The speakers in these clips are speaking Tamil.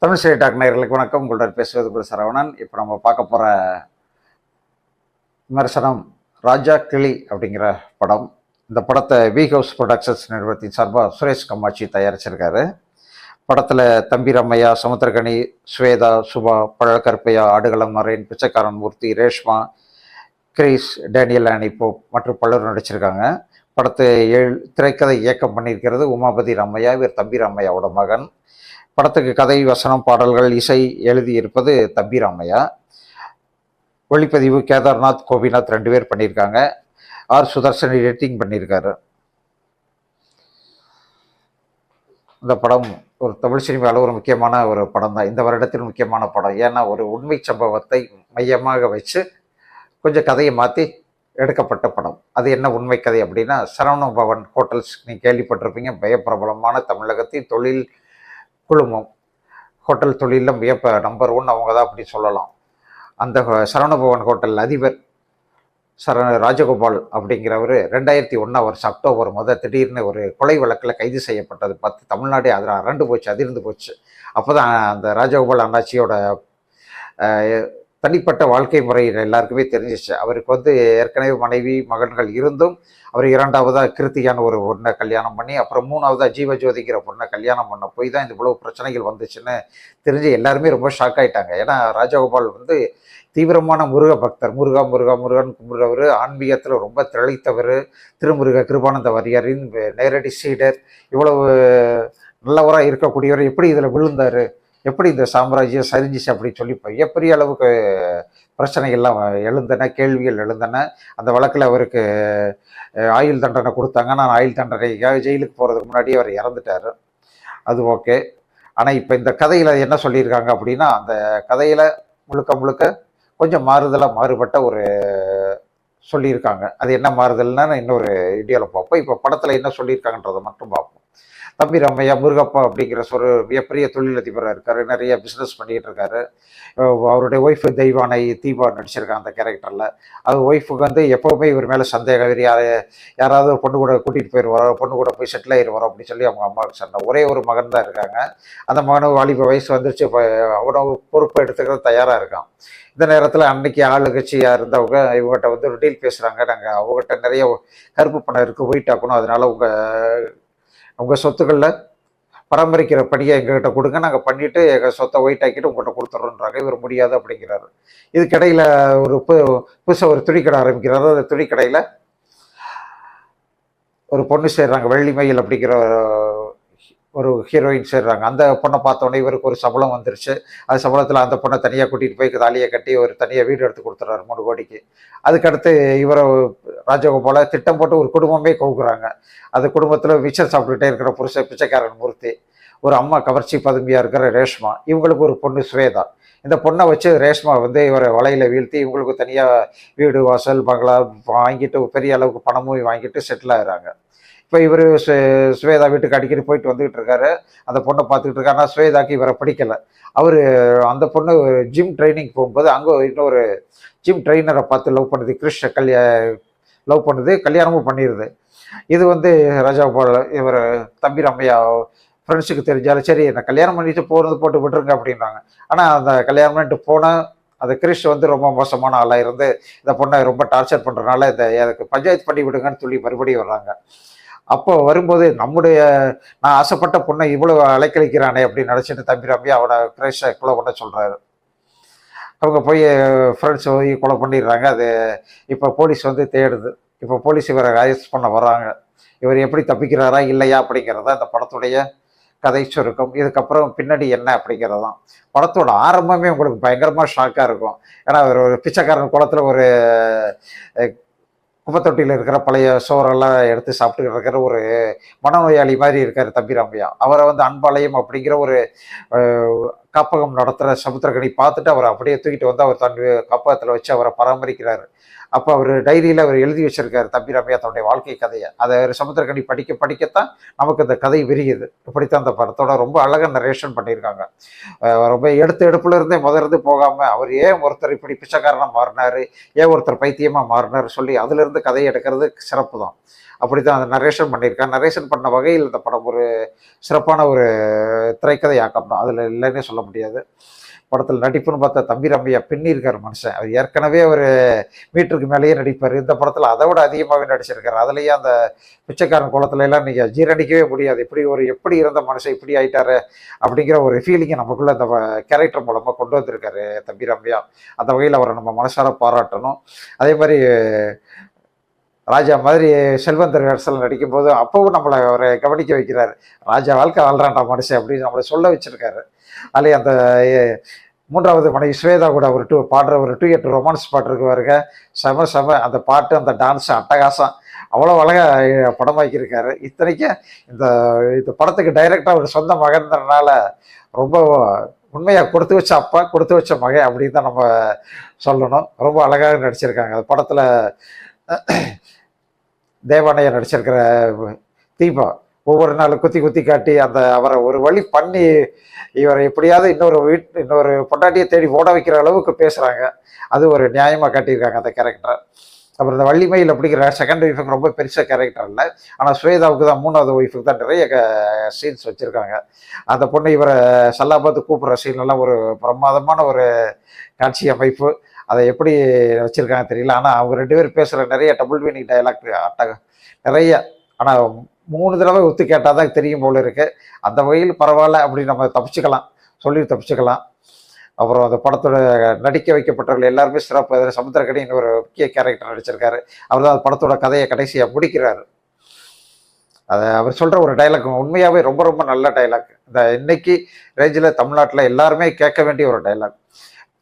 தமிழ் ஸ்டேட் டாக் நேயர்களுக்கு வணக்கம். உங்களுடன் பேசுவது குரு சரவணன். இப்போ நம்ம பார்க்க போகிற விமர்சனம் ராஜா கிளி அப்படிங்கிற படம். இந்த படத்தை வி ஹவுஸ் ப்ரொடக்ஷன்ஸ் நிறுவனத்தின் சார்பாக சுரேஷ் கம்மாட்சி தயாரிச்சிருக்காரு. படத்தில் தம்பி ரம்மையா, சமுத்திரகனி, ஸ்வேதா, சுபா, பழக்கற்பையா, ஆடுகளம் நரேன், பிச்சைக்காரன் மூர்த்தி, ரேஷ்மா, கிரீஸ், டேனியல் ஆனிப்போ மற்றும் பலரும் நடிச்சிருக்காங்க. படத்தை திரைக்கதை இயக்கம் பண்ணியிருக்கிறது உமாபதி ரம்மையா. இவர் தம்பி ரம்மையாவோட மகன். படத்துக்கு கதை, வசனம், பாடல்கள், இசை எழுதியிருப்பது தம்பி ராமையா. ஒளிப்பதிவு கேதார்நாத், கோபிநாத் 2 பேர் பண்ணியிருக்காங்க. ஆர் சுதர்சன் எடிட்டிங் பண்ணியிருக்காரு. இந்த படம் ஒரு தமிழ் சினிமாவில் ஒரு முக்கியமான ஒரு படம் தான். இந்த வருடத்தில் முக்கியமான படம். ஏன்னா ஒரு உண்மை சம்பவத்தை மையமாக வச்சு கொஞ்சம் கதையை மாற்றி எடுக்கப்பட்ட படம். அது என்ன உண்மை கதை அப்படின்னா, சரவண பவன் ஹோட்டல்ஸ் நீங்கள் கேள்விப்பட்டிருப்பீங்க. பிரபலமான தமிழகத்தின் தொழில் குழுமம். ஹோட்டல் தொழிலில் வியப்ப நம்பர் 1 அவங்க தான் அப்படி சொல்லலாம். அந்த சரவணபவன் ஹோட்டல் அதிபர் ராஜகோபால் அப்படிங்கிறவர் 2001 வருஷம் அக்டோபர் திடீர்னு ஒரு கொலை வழக்கில் கைது செய்யப்பட்டது பார்த்து தமிழ்நாடே அதில் அரண்டு போச்சு, அதிர்ந்து போச்சு. அப்போ தான் அந்த ராஜகோபால் அண்ணாச்சியோட தனிப்பட்ட வாழ்க்கை முறை எல்லாருக்குமே தெரிஞ்சிச்சு. அவருக்கு ஏற்கனவே மனைவி மகன்கள் இருந்தும் அவர் 2ஆவதாக கிருத்தியான ஒரு பொண்ணை கல்யாணம் பண்ணி, அப்புறம் 3ஆவதாக ஜீவஜோதிங்கிற பொண்ணை கல்யாணம் பண்ண போய் தான் இந்த இவ்வளவு பிரச்சனைகள் வந்துச்சுன்னு தெரிஞ்சு எல்லாருமே ரொம்ப ஷாக் ஆகிட்டாங்க. ஏன்னா ராஜகோபால் தீவிரமான முருக பக்தர். முருகன் கும்பிடுறவர், ஆன்மீகத்தில் ரொம்ப திளைத்தவர், திருமுருக கிருபானந்த வாரியாரின் நேரடி சீடர். இவ்வளவு நல்லவராக இருக்கக்கூடியவர் எப்படி இதில் விழுந்தார், எப்படி இந்த சாம்ராஜ்யம் சரிஞ்சிச்சு அப்படின்னு சொல்லி பெரிய அளவுக்கு பிரச்சனைகள்லாம் எழுந்தன, கேள்விகள் எழுந்தன. அந்த வழக்கில் அவருக்கு ஆயுள் தண்டனை கொடுத்தாங்க. நான் ஆயுள் தண்டனைக்காக ஜெயிலுக்கு போகிறதுக்கு முன்னாடி அவர் இறந்துட்டார். அது ஓகே. ஆனால் இப்போ இந்த கதையில் என்ன சொல்லியிருக்காங்க அப்படின்னா, அந்த கதையில் முழுக்க கொஞ்சம் மாறுபட்ட ஒரு சொல்லியிருக்காங்க. அது என்ன மாறுதல்னா இன்னொரு வீடியோவில் பார்ப்போம். இப்போ படத்தில் என்ன சொல்லியிருக்காங்கன்றதை மட்டும் பார்ப்போம். தம்பி ரம்மையா முருகப்பா அப்படிங்கிற ஒரு மிகப்பெரிய தொழிலதிபராக இருக்கார். நிறைய பிஸ்னஸ் பண்ணிகிட்டு இருக்காரு. அவருடைய ஒய்ஃபு தெய்வானை தீபா நடிச்சிருக்காங்க அந்த கேரக்டரில். அது ஒய்ஃபுக்கு எப்போவுமே இவர் மேலே சந்தேகம். இவர் யாராவது பொண்ணு கூட கூட்டிகிட்டு போயிடுவாரோ, பொண்ணு கூட போய் செட்டில் ஆயிடுவாரோ அப்படின்னு சொல்லி அவங்க அம்மாவுக்கு சண்டை. ஒரே ஒரு மகன் தான் இருக்காங்க. அந்த மகனும் வாலிப வயசு வந்துருச்சு. இப்போ அவனு பொறுப்பை எடுத்துக்கிறது தயாராக இருக்கான். இந்த நேரத்தில் அன்னைக்கு ஆளுங்கட்சியாக இருந்தவங்க இவங்ககிட்ட ஒரு டீல் பேசுகிறாங்க. நாங்கள் அவங்ககிட்ட நிறைய கருப்பு பணம் இருக்குது, ஒயிட்டாக்கணும், அதனால் உங்கள் சொத்துக்களில் பராமரிக்கிற பணியை எங்ககிட்ட கொடுங்க, நாங்கள் பண்ணிவிட்டு எங்கள் சொத்தை ஒயிட் ஆக்கிட்டு உங்கள்கிட்ட கொடுத்துட்றோன்றாங்க. இவர் முடியாது அப்படிங்கிறாரு. இதுக்கிடையில் ஒரு புதுசாக ஒரு துணிக்கடை ஆரம்பிக்கிறாரு. அந்த துணிக்கடையில் ஒரு பொண்ணு சேர்றாங்க, வெள்ளிமயில் அப்படிங்கிற ஒரு ஹீரோயின் சேர்றாங்க. அந்த பொண்ணை பார்த்தோன்னே இவருக்கு ஒரு சம்பளம் வந்துருச்சு. அந்த சம்பளத்தில் அந்த பொண்ணை தனியாக கூட்டிகிட்டு போய் தாலியை கட்டி ஒரு தனியாக வீடு எடுத்து கொடுத்துட்றாரு 3 கோடிக்கு. அதுக்கடுத்து இவரை ராஜகோபாலை திட்டம் போட்டு ஒரு குடும்பமே கவுக்குறாங்க. அந்த குடும்பத்தில் மிச்சம் சாப்பிட்டுட்டே இருக்கிற புருஷன் பிச்சைக்காரன் மூர்த்தி, ஒரு அம்மா கவர்ச்சி பதுமையாக இருக்கிற ரேஷ்மா, இவங்களுக்கு ஒரு பொண்ணு ஸ்வேதா. இந்த பொண்ணை வச்சு ரேஷ்மா இவரை வலையில் வீழ்த்தி இவங்களுக்கு தனியாக வீடு வாசல் பங்களா வாங்கிட்டு பெரிய அளவுக்கு பணமும் வாங்கிட்டு செட்டில் ஆகிறாங்க. இப்போ இவர் ஸ்வேதா வீட்டுக்கு அடிக்கடி போயிட்டு வந்துக்கிட்டு இருக்காரு. அந்த பொண்ணை பார்த்துக்கிட்டு இருக்காரு. ஆனால் ஸ்வேதாக்கு இவரை பிடிக்கலை. அவர் அந்த பொண்ணு ஜிம் ட்ரைனிங் போகும்போது அங்கே இன்னொரு ஜிம் ட்ரைனரை பார்த்து லவ் பண்ணுது. லவ் பண்ணுது, கல்யாணமும் பண்ணிடுது. இது ராஜகோபால் இவர் தம்பி ரம்மையா ஃப்ரெண்ட்ஸுக்கு தெரிஞ்சாலும் சரி, என்னை கல்யாணம் பண்ணிட்டு போட்டு விட்டுருங்க அப்படின்றாங்க. ஆனால் அந்த கல்யாணம் பண்ணிட்டு போனால் அந்த கிறிஷ் ரொம்ப மோசமான ஆளாக இருந்து இந்த பொண்ணை ரொம்ப டார்ச்சர் பண்ணுறதுனால எனக்கு பஞ்சாயத்து பண்ணி விடுங்கன்னு சொல்லி மறுபடியும் வர்றாங்க. அப்போ வரும்போது நான் ஆசைப்பட்ட பொண்ணை இவ்வளோ அலைக்கழிக்கிறானே அப்படின்னு நினச்சிட்டு தம்பி ரம்யா அவனை கிரேஷை கொலை பண்ண சொல்கிறாரு. அவங்க போய் ஃப்ரெண்ட்ஸ் போய் கொலை பண்ணிடுறாங்க. அது இப்போ போலீஸ் தேடுது. இப்போ போலீஸ் இவரை அரெஸ்ட் பண்ண வர்றாங்க. இவர் எப்படி தப்பிக்கிறாரா இல்லையா அப்படிங்கிறத அந்த படத்துடைய கதை சுருக்கம். இதுக்கப்புறம் பின்னாடி என்ன அப்படிங்கிறது தான். படத்தோட ஆரம்பமே உங்களுக்கு பயங்கரமாக ஷாக்காக இருக்கும். ஏன்னா அவர் ஒரு பிச்சைக்காரன் குளத்தில் ஒரு குப்பத்தொட்டியில் இருக்கிற பழைய சோறெல்லாம் எடுத்து சாப்பிட்டுக்கிட்டு இருக்கிற ஒரு மனநோயாளி மாதிரி இருக்கார் தம்பி ராமையா. அவரை அன்பாலயம் அப்படிங்கிற ஒரு காப்பகம் நடத்துகிற சமுத்திரகனி பார்த்துட்டு அவரை அப்படியே தூக்கிட்டு அவர் தன் காப்பகத்தில் வச்சு அவரை பராமரிக்கிறாரு. அப்போ அவர் டைரியில் அவர் எழுதி வச்சிருக்காரு தம்பி ரம்யா தன்னுடைய வாழ்க்கை கதையை. அதை சமுத்திரக்கனி படிக்க படிக்கத்தான் நமக்கு இந்த கதை விரியுது. இப்படித்தான் அந்த படத்தோட ரொம்ப அழகாக நரேஷன் பண்ணியிருக்காங்க. ரொம்ப எடுப்புல இருந்தே முதலிருந்து போகாமல் அவர் ஏன் ஒருத்தர் இப்படி பிச்சைக்காரனாக மாறினார், ஏன் ஒருத்தர் பைத்தியமாக மாறினார் சொல்லி அதிலிருந்து கதையை எடுக்கிறது சிறப்பு தான். அப்படி தான் அந்த நரேஷன் பண்ணியிருக்காங்க. நரேஷன் பண்ண வகையில் இந்த படம் ஒரு சிறப்பான ஒரு திரைக்கதை ஆக்கம் தான், அதில் இல்லைன்னே சொல்ல முடியாது. படத்தில் நடிப்புன்னு பார்த்தா தம்பி ரம்யா பின்னிருக்கார் மனுஷன். அவர் ஏற்கனவே ஒரு மீட்டருக்கு மேலேயே நடிப்பார். இந்த படத்தில் அதை விட அதிகமாகவே நடிச்சிருக்காரு. அதுலேயே அந்த பிச்சைக்காரன் குளத்துல எல்லாம் நீங்கள் ஜீரணிக்கவே முடியாது. எப்படி இருந்த மனுஷன் இப்படி ஆயிட்டாரு அப்படிங்கிற ஒரு ஃபீலிங்கை நமக்குள்ள அந்த கேரக்டர் மூலமாக கொண்டு வந்திருக்காரு தம்பி ரம்யா. அந்த வகையில் அவரை நம்ம மனசார பாராட்டணும். அதே மாதிரி ராஜா மாதிரி செல்வந்தர் வேடத்தில் நடிக்கும்போது அப்பவும் நம்மளை அவரை கவனிக்க வைக்கிறாரு. ராஜா வாழ்க்கை வாழ்றான்டா மனுஷன் அப்படின்னு நம்மளை சொல்ல வச்சிருக்காரு. அதுலேயே அந்த மூன்றாவது மனைவி ஸ்வேதா கூட ஒரு பாடுற ஒரு டூயட் ரொமான்ஸ் பாட்டு இருக்கு பாருங்க, செம அந்த பாட்டு, அந்த டான்ஸ் அட்டகாசம், அவ்வளோ அழகாக படமாக்கியிருக்காரு. இத்தனைக்கும் இந்த படத்துக்கு டைரக்டாக ஒரு சொந்த மகன்றனால ரொம்ப உண்மையாக கொடுத்து வச்ச அப்பா கொடுத்து வச்ச மகன் அப்படின்னு தான் நம்ம சொல்லணும். ரொம்ப அழகாக நடிச்சிருக்காங்க. அந்த படத்தில் தேவானையா நடிச்சிருக்கிற தீபா ஒவ்வொரு நாளும் குத்தி காட்டி அந்த அவரை ஒரு வழி பண்ணி இவரை எப்படியாவது இன்னொரு பொண்டாட்டியை தேடி ஓட வைக்கிற அளவுக்கு பேசுகிறாங்க. அது ஒரு நியாயமாக காட்டியிருக்காங்க அந்த கேரக்டரை. அப்புறம் இந்த வள்ளிமயில் அப்படிங்கிற செகண்ட் ஒய்ஃபுக்கு ரொம்ப பெருசாக கேரக்டர் இல்லை, ஆனால் ஸ்வேதாவுக்கு தான் மூணாவது ஒய்ஃபுக்கு தான் நிறைய சீன்ஸ் வச்சுருக்காங்க. அந்த பொண்ணு இவரை சல்லாபாத்து கூப்பிட்ற சீன்லாம் ஒரு பிரமாதமான ஒரு காட்சி அமைப்பு. அதை எப்படி வச்சுருக்காங்க தெரியல. ஆனால் அவங்க ரெண்டு பேரும் பேசுகிற நிறைய டபுள் மீனிங் டயலாக் நிறைய, ஆனால் 3 தடவை ஒத்து கேட்டால் தான் தெரியும் போல இருக்கு. அந்த வகையில் பரவாயில்ல அப்படின்னு நம்ம தப்பிச்சுக்கலாம். அப்புறம் அந்த படத்தோட நடிக்க வைக்கப்பட்டவர்கள் எல்லாருமே சிறப்பு. அதில் சமுத்திரக்கனின்னு ஒரு முக்கிய கேரக்டர் நடிச்சிருக்காரு. அவர் தான் அந்த படத்தோட கதையை கடைசியாக முடிக்கிறாரு. அதை அவர் சொல்கிற ஒரு டைலாக் உண்மையாகவே ரொம்ப நல்ல டைலாக். இந்த இன்னைக்கு ரேஞ்சில் தமிழ்நாட்டில் எல்லாருமே கேட்க வேண்டிய ஒரு டைலாக்.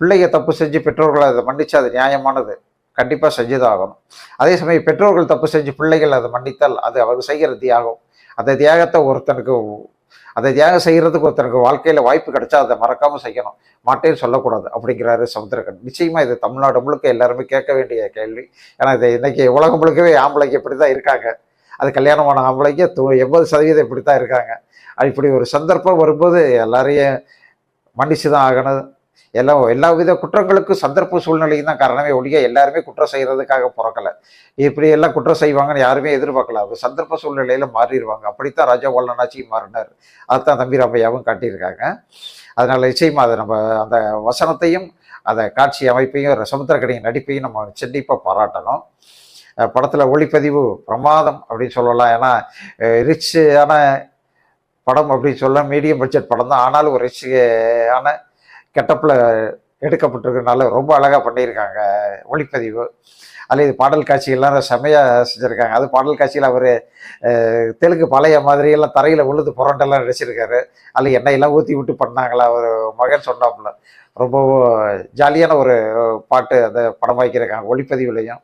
பிள்ளைங்க தப்பு செஞ்சு பெற்றோர்களை அதை மன்னிச்சு அது நியாயமானது, கண்டிப்பாக செஞ்சுதான் ஆகணும். அதே சமயம் பெற்றோர்கள் தப்பு செஞ்சு பிள்ளைகள் அதை மன்னித்தால் அது அவர் செய்கிற தியாகம். அந்த தியாகம் செய்கிறதுக்கு ஒருத்தனுக்கு வாழ்க்கையில் வாய்ப்பு கிடைச்சா அதை மறக்காமல் செய்யணும், மாட்டேன்னு சொல்லக்கூடாது அப்படிங்கிறாரு சமுத்திரக்கன். நிச்சயமாக இது தமிழ்நாடு முழுக்க எல்லாருமே கேட்க வேண்டிய கேள்வி. ஏன்னா இது இன்னைக்கு உலகம் முழுக்கவே ஆம்பளைக்கு இப்படி தான் இருக்காங்க. அது கல்யாணமான ஆம்பளைக்கு 80% இப்படி தான் இருக்காங்க. இப்படி ஒரு சந்தர்ப்பம் வரும்போது எல்லாரையும் மன்னிச்சு தான் ஆகணும். எல்லா வித குற்றங்களுக்கும் சந்தர்ப்ப சூழ்நிலையும் தான் காரணமே ஒழிய எல்லாருமே குற்றம் செய்யறதுக்காக பிறக்கலை. இப்படி எல்லாம் குற்றம் செய்வாங்கன்னு யாருமே எதிர்பார்க்கல. அது சந்தர்ப்ப சூழ்நிலையில மாறிடுவாங்க. அப்படித்தான் ராஜா வல்லனாச்சியும் மாறினார். அதுதான் தம்பி ராமையாவும் காட்டியிருக்காங்க. அதனால நிச்சயமா அதை நம்ம அந்த வசனத்தையும் அந்த காட்சி அமைப்பையும் சமுத்திரக்கனியின் நடிப்பையும் நம்ம கண்டிப்பாக பாராட்டணும். படத்தில் ஒளிப்பதிவு பிரமாதம் அப்படின்னு சொல்லலாம். ஏன்னா ரிச்சான படம் அப்படின்னு சொல்ல மீடியம் பட்ஜெட் படம் தான், ஆனாலும் ஒரு ரிச்சான கெட்டப்பில் எடுக்கப்பட்டிருக்கிறதுனால ரொம்ப அழகாக பண்ணியிருக்காங்க ஒளிப்பதிவு. அதில் இது பாடல் காட்சிகள்லாம் செம்மையாக செஞ்சுருக்காங்க. அது பாடல் காட்சியில் அவர் தெலுங்கு பழைய மாதிரியெல்லாம் தரையில் உழுது புரண்டெல்லாம் நடிச்சிருக்காரு. அதில் எண்ணெயெல்லாம் ஊற்றி விட்டு பண்ணாங்களா அவர் மகன் சொன்னாப்புல. ரொம்ப ஜாலியான ஒரு பாட்டு அந்த படமாக்கியிருக்காங்க ஒளிப்பதிவுலையும்.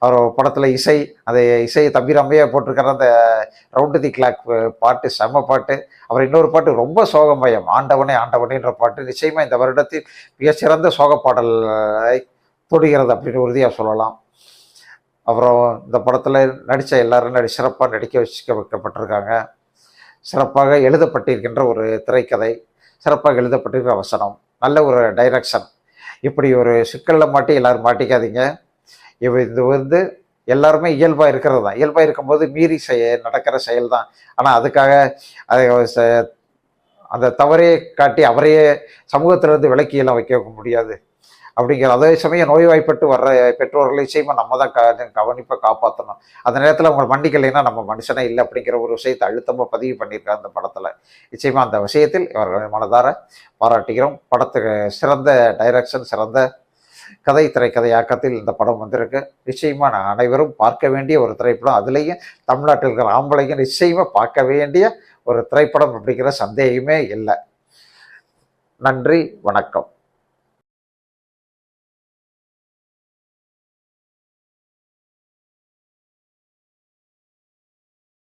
அவர் படத்தில் இசை தம்பி ரம்மையா போட்டிருக்கிற அந்த ரவுண்டு தி கிளாக் பாட்டு செம்ம பாட்டு. அவர் இன்னொரு பாட்டு ரொம்ப சோகமயம், ஆண்டவனேன்ற பாட்டு நிச்சயமாக இந்த வருடத்தில் மிகச்சிறந்த சோக பாடலை தொடுகிறது அப்படின்னு உறுதியாக சொல்லலாம். அப்புறம் இந்த படத்தில் நடித்த எல்லாரும் சிறப்பாக நடிக்க வைக்கப்பட்டிருக்காங்க. சிறப்பாக எழுதப்பட்டிருக்கின்ற ஒரு திரைக்கதை, சிறப்பாக எழுதப்பட்டிருக்கிற வசனம், நல்ல ஒரு டைரக்ஷன். இப்படி ஒரு சிக்கலில் மாட்டி எல்லோரும் மாட்டிக்காதீங்க. இது எல்லாருமே இயல்பாக இருக்கிறது தான். இயல்பாக இருக்கும்போது மீறி நடக்கிற செயல் தான். ஆனால் அதுக்காக அந்த தவறையே காட்டி அவரையே சமூகத்திலிருந்து விலக்கியெல்லாம் வைக்க முடியாது அப்படிங்கிற. அதே சமயம் நோய்வாய்ப்பட்டு வர்ற பெற்றோர்களை நிச்சயமாக நம்ம தான் கவனிப்பை காப்பாற்றணும். அந்த நேரத்தில் அவங்க மன்னிக்கலைன்னா நம்ம மனுஷனே இல்லை அப்படிங்கிற ஒரு விஷயத்தை அழுத்தமாக பதிவு பண்ணியிருக்காங்க அந்த படத்தில். நிச்சயமாக அந்த விஷயத்தில் இவர்கள் மனதார பாராட்டுகிறோம். படத்துக்கு சிறந்த டைரக்ஷன், சிறந்த திரைக்கதையாக்கத்தில் இந்த படம் வந்திருக்கு. நிச்சயமாக அனைவரும் பார்க்க வேண்டிய ஒரு திரைப்படம். அதுலேயும் தமிழ்நாட்டில் இருக்கிற ஆம்பளைங்க நிச்சயமாக பார்க்க வேண்டிய ஒரு திரைப்படம் அப்படிங்கிற சந்தேகமே இல்லை. நன்றி, வணக்கம்.